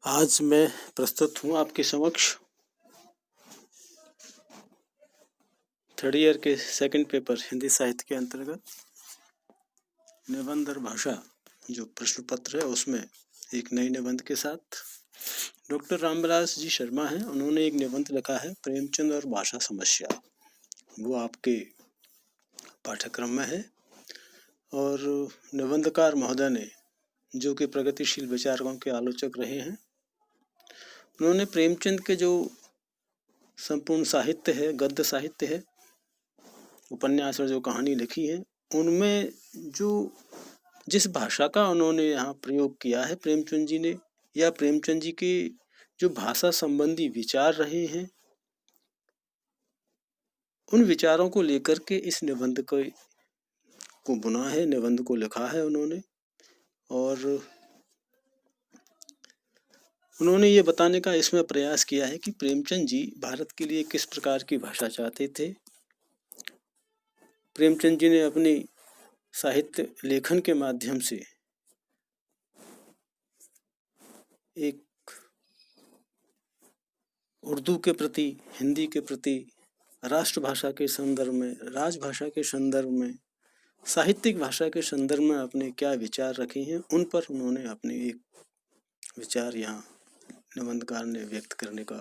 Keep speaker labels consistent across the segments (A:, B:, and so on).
A: आज मैं प्रस्तुत हूँ आपके समक्ष थर्ड ईयर के सेकंड पेपर हिंदी साहित्य के अंतर्गत निबंध और भाषा जो प्रश्न पत्र है उसमें एक नई निबंध के साथ डॉक्टर रामविलास जी शर्मा हैं। उन्होंने एक निबंध लिखा है प्रेमचंद और भाषा समस्या। वो आपके पाठ्यक्रम में है और निबंधकार महोदय ने जो कि प्रगतिशील विचारकों के आलोचक रहे हैं, उन्होंने प्रेमचंद के जो संपूर्ण साहित्य है, गद्य साहित्य है, उपन्यास और जो कहानी लिखी है, उनमें जो जिस भाषा का उन्होंने यहाँ प्रयोग किया है प्रेमचंद जी ने, या प्रेमचंद जी के जो भाषा संबंधी विचार रहे हैं, उन विचारों को लेकर के इस निबंध को बुना है, निबंध को लिखा है उन्होंने। और उन्होंने ये बताने का इसमें प्रयास किया है कि प्रेमचंद जी भारत के लिए किस प्रकार की भाषा चाहते थे। प्रेमचंद जी ने अपनी साहित्य लेखन के माध्यम से एक उर्दू के प्रति, हिंदी के प्रति, राष्ट्रभाषा के संदर्भ में, राजभाषा के संदर्भ में, साहित्यिक भाषा के संदर्भ में अपने क्या विचार रखे हैं, उन पर उन्होंने अपने एक विचार यहाँ निबंधकार ने व्यक्त करने का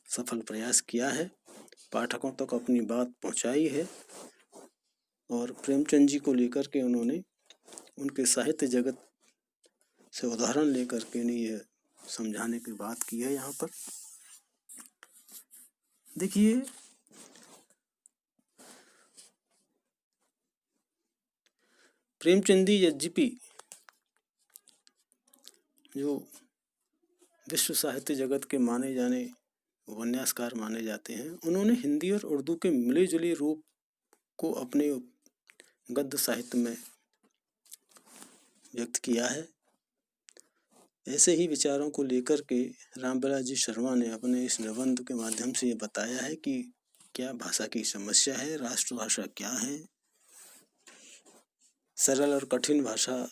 A: सफल प्रयास किया है, पाठकों तक अपनी बात पहुँचाई है। और प्रेमचंद जी को लेकर के उन्होंने उनके साहित्य जगत से उदाहरण लेकर के ने यह समझाने की बात की है। यहाँ पर देखिए, प्रेमचंदी यद्यपि जो विश्व साहित्य जगत के माने जाने उपन्यासकार माने जाते हैं, उन्होंने हिंदी और उर्दू के मिले जुले रूप को अपने गद्य साहित्य में व्यक्त किया है। ऐसे ही विचारों को लेकर के रामविलास जी शर्मा ने अपने इस निबंध के माध्यम से ये बताया है कि क्या भाषा की समस्या है, राष्ट्रभाषा क्या है, सरल और कठिन भाषा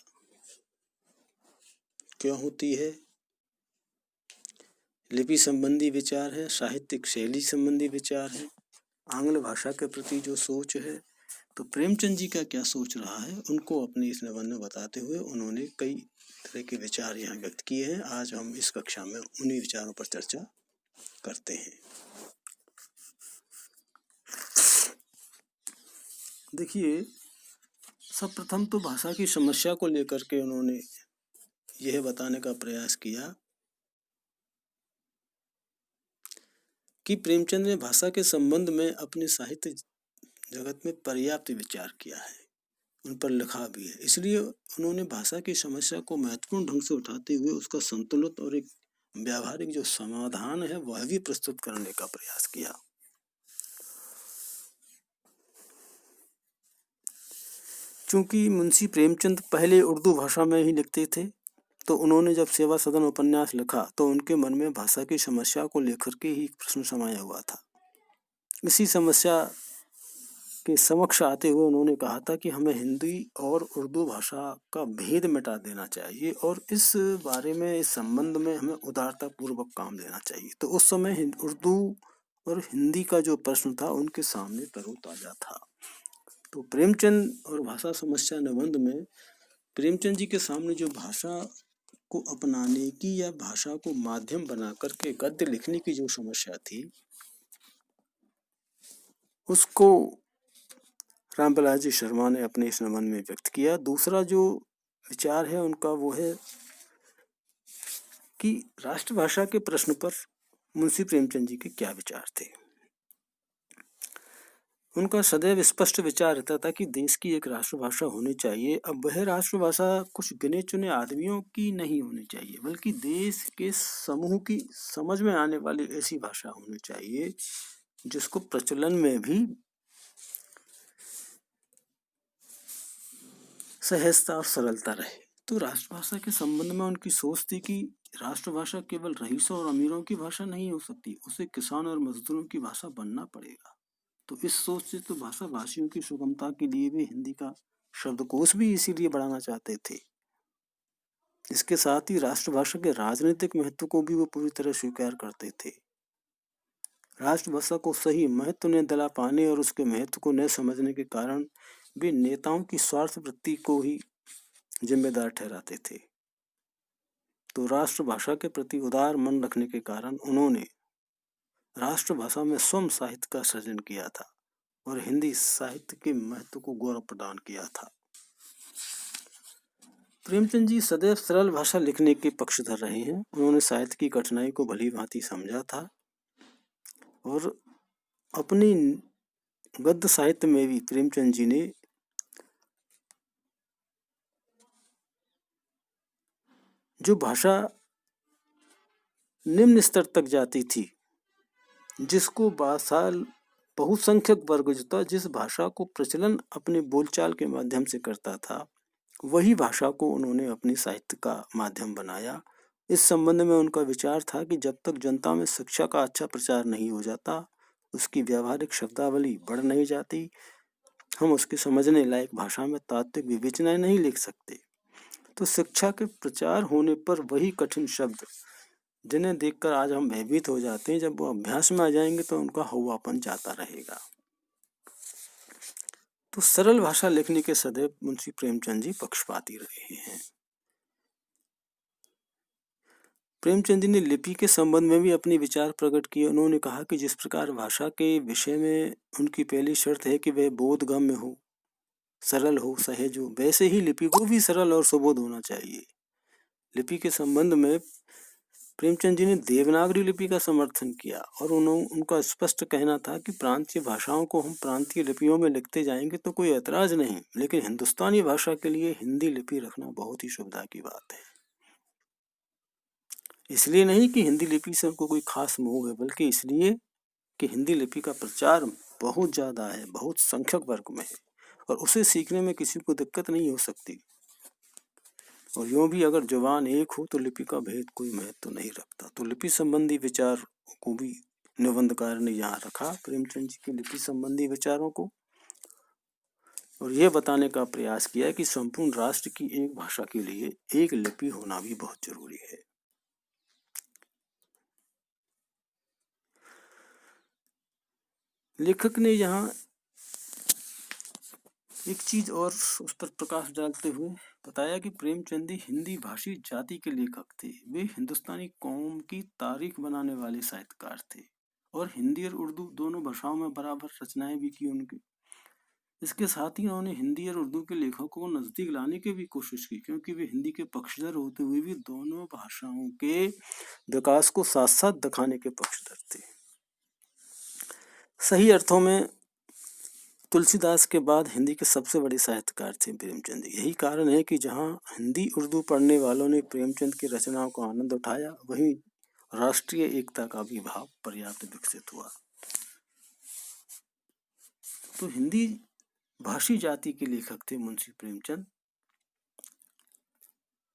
A: क्यों होती है, लिपि संबंधी विचार है, साहित्यिक शैली संबंधी विचार है, आंग्ल भाषा के प्रति जो सोच है, तो प्रेमचंद जी का क्या सोच रहा है, उनको अपने इस निबंध में बताते हुए उन्होंने कई तरह के विचार यहाँ व्यक्त किए हैं। आज हम इस कक्षा में उन्हीं विचारों पर चर्चा करते हैं। देखिए, सर्वप्रथम तो भाषा की समस्या को लेकर के उन्होंने यह बताने का प्रयास किया कि प्रेमचंद ने भाषा के संबंध में अपने साहित्य जगत में पर्याप्त विचार किया है, उन पर लिखा भी है। इसलिए उन्होंने भाषा की समस्या को महत्वपूर्ण ढंग से उठाते हुए उसका संतुलित और एक व्यावहारिक जो समाधान है वह भी प्रस्तुत करने का प्रयास किया। चूंकि मुंशी प्रेमचंद पहले उर्दू भाषा में ही लिखते थे, तो उन्होंने जब सेवा सदन उपन्यास लिखा तो उनके मन में भाषा की समस्या को लेकर के ही प्रश्न समाया हुआ था। इसी समस्या के समक्ष आते हुए उन्होंने कहा था कि हमें हिंदी और उर्दू भाषा का भेद मिटा देना चाहिए और इस बारे में, इस संबंध में हमें उदारता पूर्वक काम लेना चाहिए। तो उस समय उर्दू और हिंदी का जो प्रश्न था उनके सामने तरोताजा था। तो प्रेमचंद और भाषा समस्या निबंध में प्रेमचंद जी के सामने जो भाषा को अपनाने की या भाषा को माध्यम बना करके गद्य लिखने की जो समस्या थी, उसको रामविलास जी शर्मा ने अपने इस निबंध में व्यक्त किया। दूसरा जो विचार है उनका वो है कि राष्ट्रभाषा के प्रश्न पर मुंशी प्रेमचंद जी के क्या विचार थे। उनका सदैव स्पष्ट विचार रहता था कि देश की एक राष्ट्रभाषा होनी चाहिए। अब वह राष्ट्रभाषा कुछ गिने चुने आदमियों की नहीं होनी चाहिए, बल्कि देश के समूह की समझ में आने वाली ऐसी भाषा होनी चाहिए जिसको प्रचलन में भी सहजता और सरलता रहे। तो राष्ट्रभाषा के संबंध में उनकी सोच थी कि राष्ट्रभाषा केवल रईसों और अमीरों की भाषा नहीं हो सकती, उसे किसान और मजदूरों की भाषा बनना पड़ेगा। तो इस सोच से तो भाषा भाषियों की सुगमता के लिए भी हिंदी का शब्दकोश भी इसीलिए बढ़ाना चाहते थे। इसके साथ ही राष्ट्रभाषा के राजनीतिक महत्व को भी वो पूरी तरह स्वीकार करते थे। राष्ट्रभाषा को सही महत्व न दिला पाने और उसके महत्व को न समझने के कारण वे नेताओं की स्वार्थ वृत्ति को ही जिम्मेदार ठहराते थे। तो राष्ट्रभाषा के प्रति उदार मन रखने के कारण उन्होंने राष्ट्रभाषा में स्वयं साहित्य का सृजन किया था और हिंदी साहित्य के महत्व को गौरव प्रदान किया था। प्रेमचंद जी सदैव सरल भाषा लिखने के पक्षधर रहे हैं। उन्होंने साहित्य की कठिनाई को भली भांति समझा था और अपनी गद्य साहित्य में भी प्रेमचंद जी ने जो भाषा निम्न स्तर तक जाती थी, जिसको बासाल बहुसंख्यक वर्ग जो था, जिस भाषा को प्रचलन अपने बोलचाल के माध्यम से करता था, वही भाषा को उन्होंने अपनी साहित्य का माध्यम बनाया। इस संबंध में उनका विचार था कि जब तक जनता में शिक्षा का अच्छा प्रचार नहीं हो जाता, उसकी व्यावहारिक शब्दावली बढ़ नहीं जाती, हम उसके समझने लायक भाषा में तात्विक विवेचनाएं नहीं लिख सकते। तो शिक्षा के प्रचार होने पर वही कठिन शब्द जिन्हें देखकर आज हम भयभीत हो जाते हैं, जब वो अभ्यास में आ जाएंगे तो उनका हौवापन जाता रहेगा। तो सरल भाषा लिखने के सदैव मुंशी प्रेमचंद जी पक्षपाती रहे हैं। प्रेमचंद जी ने लिपि के संबंध में भी अपने विचार प्रकट किए। उन्होंने कहा कि जिस प्रकार भाषा के विषय में उनकी पहली शर्त है कि वह बोधगम्य हो, सरल हो, सहज हो, वैसे ही लिपि को भी सरल और सुबोध होना चाहिए। लिपि के संबंध में प्रेमचंद जी ने देवनागरी लिपि का समर्थन किया और उनका स्पष्ट कहना था कि प्रांतीय भाषाओं को हम प्रांतीय लिपियों में लिखते जाएंगे तो कोई ऐतराज नहीं, लेकिन हिंदुस्तानी भाषा के लिए हिंदी लिपि रखना बहुत ही सुविधा की बात है। इसलिए नहीं कि हिंदी लिपि से उनको कोई खास मोह है, बल्कि इसलिए कि हिंदी लिपि का प्रचार बहुत ज्यादा है, बहुत संख्यक वर्ग में है और उसे सीखने में किसी को दिक्कत नहीं हो सकती। और यूं भी अगर जुबान एक हो तो लिपि का भेद कोई महत्व नहीं रखता। तो लिपि संबंधी विचार को भी निबंधकार ने यहाँ रखा, प्रेमचंद जी के लिपि संबंधी विचारों को, और यह बताने का प्रयास किया कि संपूर्ण राष्ट्र की एक भाषा के लिए एक लिपि होना भी बहुत जरूरी है। लेखक ने यहाँ एक चीज और उस पर प्रकाश डालते हुए बताया कि प्रेमचंद हिंदी भाषी जाति के लेखक थे। वे हिंदुस्तानी कौम की तारीख बनाने वाले साहित्यकार थे और हिंदी और उर्दू दोनों भाषाओं में बराबर रचनाएं भी की उनकी। इसके साथ ही उन्होंने हिंदी और उर्दू के लेखकों को नजदीक लाने की भी कोशिश की, क्योंकि वे हिंदी के पक्षधर होते हुए भी दोनों भाषाओं के विकास को साथ साथ दिखाने के पक्षधर थे। सही अर्थों में तुलसीदास के बाद हिंदी के सबसे बड़े साहित्यकार थे प्रेमचंद। यही कारण है कि जहां हिंदी उर्दू पढ़ने वालों ने प्रेमचंद की रचनाओं का आनंद उठाया, वहीं राष्ट्रीय एकता का भी भाव पर्याप्त विकसित हुआ। तो हिंदी भाषी जाति के लेखक थे मुंशी प्रेमचंद।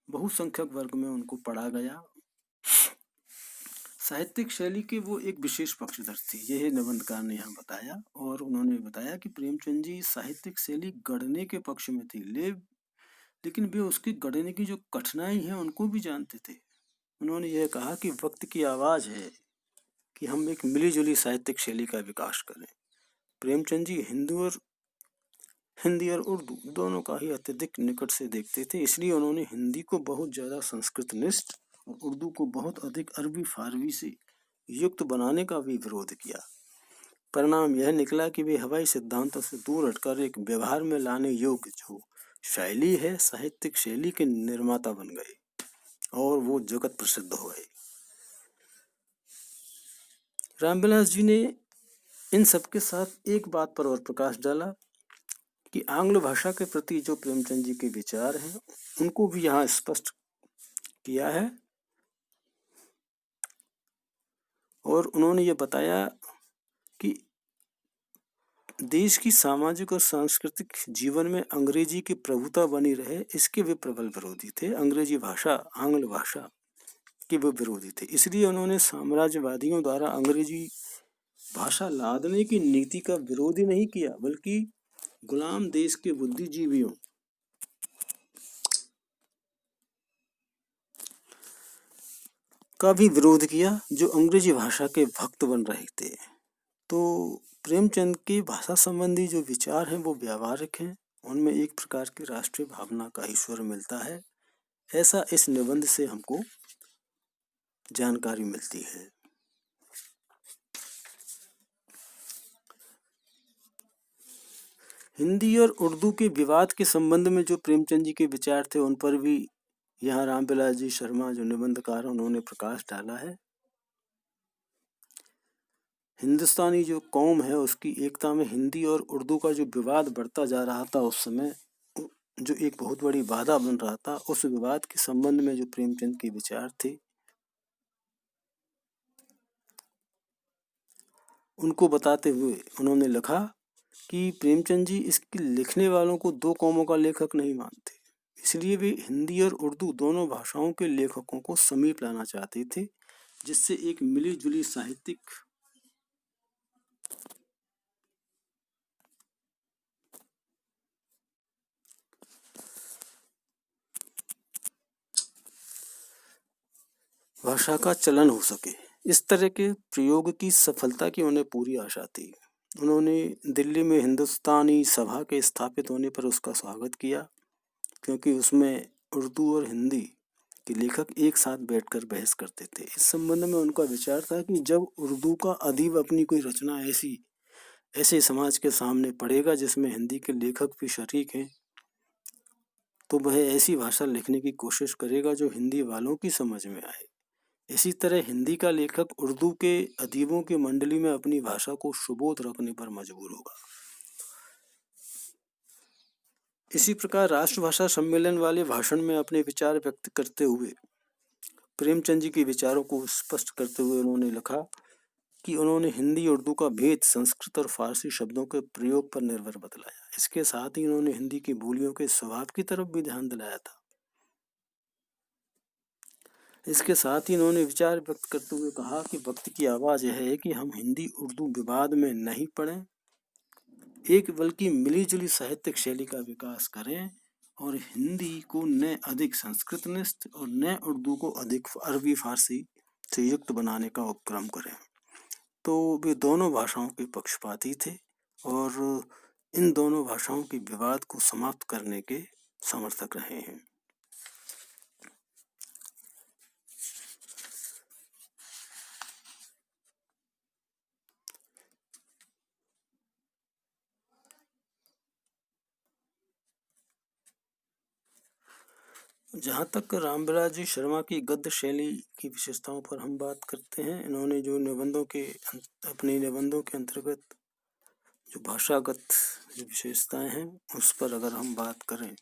A: बहुसंख्यक वर्ग में उनको पढ़ा गया। साहित्यिक शैली के वो एक विशेष पक्षधर थे, यह निबंधकार ने यहाँ बताया। और उन्होंने बताया कि प्रेमचंद जी साहित्यिक शैली गढ़ने के पक्ष में थे, लेकिन वे उसकी गढ़ने की जो कठिनाई है उनको भी जानते थे। उन्होंने यह कहा कि वक्त की आवाज है कि हम एक मिलीजुली साहित्यिक शैली का विकास करें। प्रेमचंद जी हिंदी और उर्दू दोनों का ही अत्यधिक निकट से देखते थे, इसलिए उन्होंने हिंदी को बहुत ज्यादा संस्कृतनिष्ठ और उर्दू को बहुत अधिक अरबी फारवी से युक्त बनाने का भी विरोध किया। परिणाम यह निकला कि वे हवाई सिद्धांतों से दूर हटकर एक व्यवहार में लाने योग्य जो शैली है, साहित्यिक शैली के निर्माता बन गए और वो जगत प्रसिद्ध हो गए। रामविलास जी ने इन सबके साथ एक बात पर और प्रकाश डाला कि आंग्ल भाषा के प्रति जो प्रेमचंद जी के विचार हैं उनको भी यहाँ स्पष्ट किया है। और उन्होंने ये बताया कि देश की सामाजिक और सांस्कृतिक जीवन में अंग्रेजी की प्रभुता बनी रहे, इसके वे प्रबल विरोधी थे। अंग्रेजी भाषा, आंग्ल भाषा के वो विरोधी थे। इसलिए उन्होंने साम्राज्यवादियों द्वारा अंग्रेजी भाषा लादने की नीति का विरोध ही नहीं किया, बल्कि गुलाम देश के बुद्धिजीवियों का भी विरोध किया, जो अंग्रेजी भाषा के भक्त बन रहे थे। तो प्रेमचंद के भाषा संबंधी जो विचार हैं वो व्यावहारिक हैं, उनमें एक प्रकार की राष्ट्रीय भावना का ही स्वर मिलता है, ऐसा इस निबंध से हमको जानकारी मिलती है। हिंदी और उर्दू के विवाद के संबंध में जो प्रेमचंद जी के विचार थे, उन पर भी यहाँ रामविलास जी शर्मा जो निबंधकार हैं, उन्होंने प्रकाश डाला है। हिंदुस्तानी जो कौम है उसकी एकता में हिंदी और उर्दू का जो विवाद बढ़ता जा रहा था, उस समय जो एक बहुत बड़ी बाधा बन रहा था, उस विवाद के संबंध में जो प्रेमचंद के विचार थे, उनको बताते हुए उन्होंने लिखा कि प्रेमचंद जी इसके लिखने वालों को दो कौमों का लेखक नहीं मानते, इसलिए वे हिंदी और उर्दू दोनों भाषाओं के लेखकों को समीप लाना चाहते थे, जिससे एक मिली जुली साहित्यिक भाषा का चलन हो सके। इस तरह के प्रयोग की सफलता की उन्हें पूरी आशा थी। उन्होंने दिल्ली में हिंदुस्तानी सभा के स्थापित होने पर उसका स्वागत किया, क्योंकि उसमें उर्दू और हिंदी के लेखक एक साथ बैठकर बहस करते थे। इस संबंध में उनका विचार था कि जब उर्दू का अदीब अपनी कोई रचना ऐसे समाज के सामने पढ़ेगा जिसमें हिंदी के लेखक भी शरीक हैं, तो वह ऐसी भाषा लिखने की कोशिश करेगा जो हिंदी वालों की समझ में आए। इसी तरह हिंदी का लेखक उर्दू के अदीबों की मंडली में अपनी भाषा को सुबोध रखने पर मजबूर होगा। इसी प्रकार राष्ट्रभाषा सम्मेलन वाले भाषण में अपने विचार व्यक्त करते हुए प्रेमचंद जी के विचारों को स्पष्ट करते हुए उन्होंने लिखा कि उन्होंने हिंदी उर्दू का भेद संस्कृत और फारसी शब्दों के प्रयोग पर निर्भर बतलाया। इसके साथ ही उन्होंने हिंदी की बोलियों के स्वभाव की तरफ भी ध्यान दिलाया था। इसके साथ ही उन्होंने विचार व्यक्त करते हुए कहा कि वक्त की आवाज़ यह है कि हम हिंदी उर्दू विवाद में नहीं पड़ें, एक बल्कि मिली-जुली साहित्यिक शैली का विकास करें और हिंदी को न अधिक संस्कृतनिष्ठ और न उर्दू को अधिक अरबी फारसी से युक्त बनाने का उपक्रम करें। तो वे दोनों भाषाओं के पक्षपाती थे और इन दोनों भाषाओं के विवाद को समाप्त करने के समर्थक रहे हैं। जहाँ तक रामविलास जी शर्मा की गद्य शैली की विशेषताओं पर हम बात करते हैं, इन्होंने जो अपने निबंधों के अंतर्गत जो भाषागत जो विशेषताएं हैं, उस पर अगर हम बात करें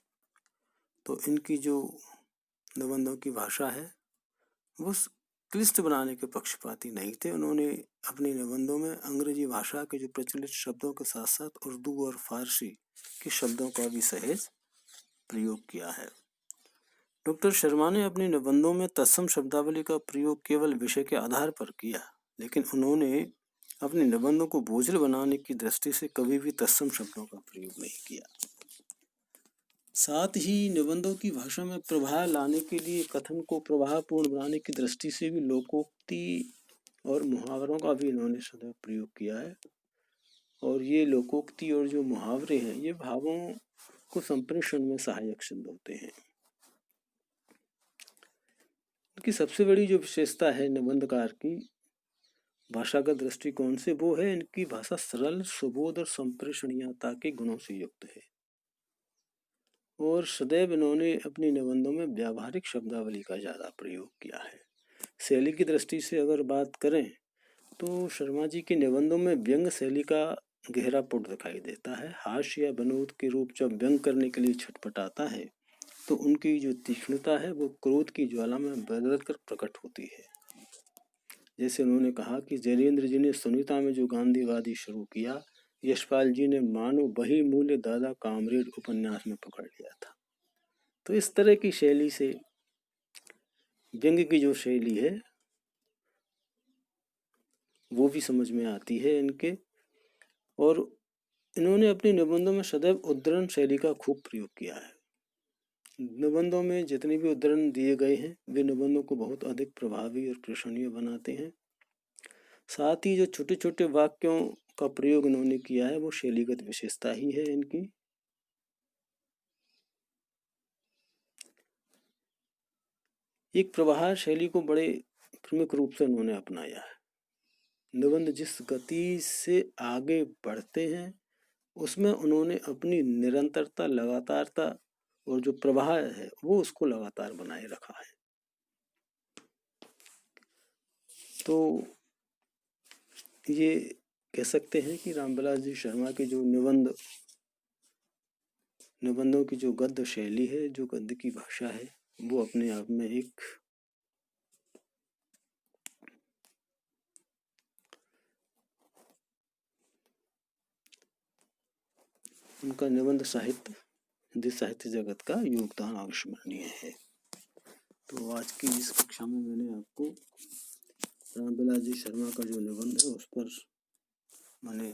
A: तो इनकी जो निबंधों की भाषा है वो क्लिष्ट बनाने के पक्षपाती नहीं थे। उन्होंने अपने निबंधों में अंग्रेजी भाषा के जो प्रचलित शब्दों के साथ साथ उर्दू और फारसी के शब्दों का भी सहज प्रयोग किया है। डॉक्टर शर्मा ने अपने निबंधों में तत्सम शब्दावली का प्रयोग केवल विषय के आधार पर किया, लेकिन उन्होंने अपने निबंधों को बोझिल बनाने की दृष्टि से कभी भी तत्सम शब्दों का प्रयोग नहीं किया। साथ ही निबंधों की भाषा में प्रवाह लाने के लिए कथन को प्रवाहपूर्ण बनाने की दृष्टि से भी लोकोक्ति और मुहावरों का भी इन्होंने सदैव प्रयोग किया है। और ये लोकोक्ति और जो मुहावरे हैं, ये भावों को संप्रेषण में सहायक सिद्ध होते हैं। इनकी सबसे बड़ी जो विशेषता है निबंधकार की भाषागत दृष्टिकोण से, वो है इनकी भाषा सरल, सुबोध और संप्रेषणीयता के गुणों से युक्त है। और सदैव इन्होंने अपने निबंधों में व्यावहारिक शब्दावली का ज़्यादा प्रयोग किया है। शैली की दृष्टि से अगर बात करें तो शर्मा जी के निबंधों में व्यंग शैली का गहरा पुट दिखाई देता है। हास्य या विनोद के रूप जब व्यंग करने के लिए छटपटाता है तो उनकी जो तीक्ष्णता है वो क्रोध की ज्वाला में बदल कर प्रकट होती है। जैसे उन्होंने कहा कि जैनेन्द्र जी ने सुनीता में जो गांधीवादी शुरू किया, यशपाल जी ने मानो वही मूल्य दादा कामरेड उपन्यास में पकड़ लिया था। तो इस तरह की शैली से व्यंग की जो शैली है वो भी समझ में आती है इनके। और इन्होंने अपने निबंधों में सदैव उद्धरण शैली का खूब प्रयोग किया है। निबंधों में जितने भी उद्धरण दिए गए हैं वे निबंधों को बहुत अधिक प्रभावी और प्रशंसनीय बनाते हैं। साथ ही जो छोटे छोटे वाक्यों का प्रयोग इन्होंने किया है वो शैलीगत विशेषता ही है इनकी। एक प्रवाह शैली को बड़े प्रमुख रूप से उन्होंने अपनाया है। निबंध जिस गति से आगे बढ़ते हैं उसमें उन्होंने अपनी निरंतरता, लगातारता और जो प्रवाह है वो उसको लगातार बनाए रखा है। तो ये कह सकते हैं कि रामविलास जी शर्मा के जो निबंधों की जो गद्य शैली है, जो गद्य की भाषा है, वो अपने आप में एक उनका निबंध साहित्य, हिंदी साहित्य जगत का योगदान अविस्मरणीय है। तो आज की इस कक्षा में मैंने आपको रामविलास जी शर्मा का जो निबंध है उस पर मैंने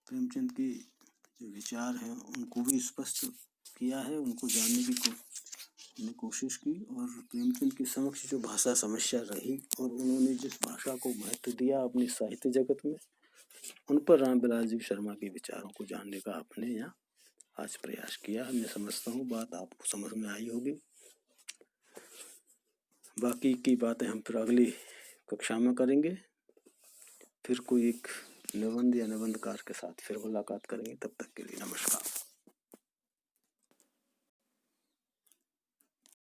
A: प्रेमचंद के जो विचार हैं उनको भी स्पष्ट किया है, उनको जानने की कोशिश की और प्रेमचंद के समक्ष जो भाषा समस्या रही और उन्होंने जिस भाषा को महत्व दिया अपने साहित्य जगत में, उन पर रामविलास जी शर्मा के विचारों को जानने का आपने यहाँ आज प्रयास किया। मैं समझता हूँ बात आपको समझ में आई होगी। बाकी की बातें हम फिर अगली कक्षा में करेंगे। फिर कोई एक निबंध या निबंधकार के साथ फिर मुलाकात करेंगे। तब तक के लिए नमस्कार।